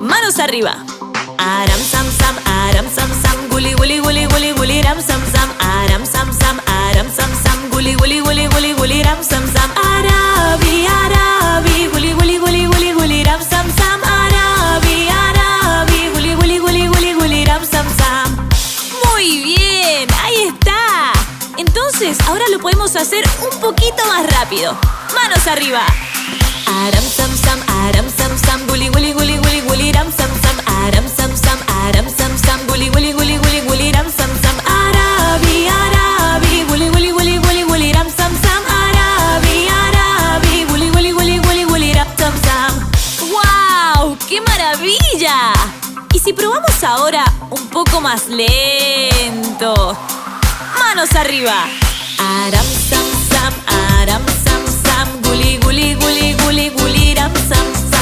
Manos arriba. Aram sam sam, aram sam sam, guli guli guli guli guli ram sam sam, aram sam sam, aram sam sam, guli guli guli guli guli ram sam sam, arabi arabi, guli guli guli guli guli ram sam sam, arabi arabi, guli guli guli guli guli ram sam sam. Muy bien, ahí está. Entonces ahora lo podemos hacer un poquito más rápido. Manos arriba. Aram sam sam, guli guli guli guli guli ram sam sam, aram sam sam, guli guli guli guli guli ram sam sam, arabi arabi, guli guli guli guli guli ram sam sam, arabi arabi, guli guli guli guli guli ram sam sam. ¡Wow! ¡Qué maravilla! ¿Y si probamos ahora un poco más lento? Manos arriba. Aram sam sam, guli guli guli guli guli ram sam sam.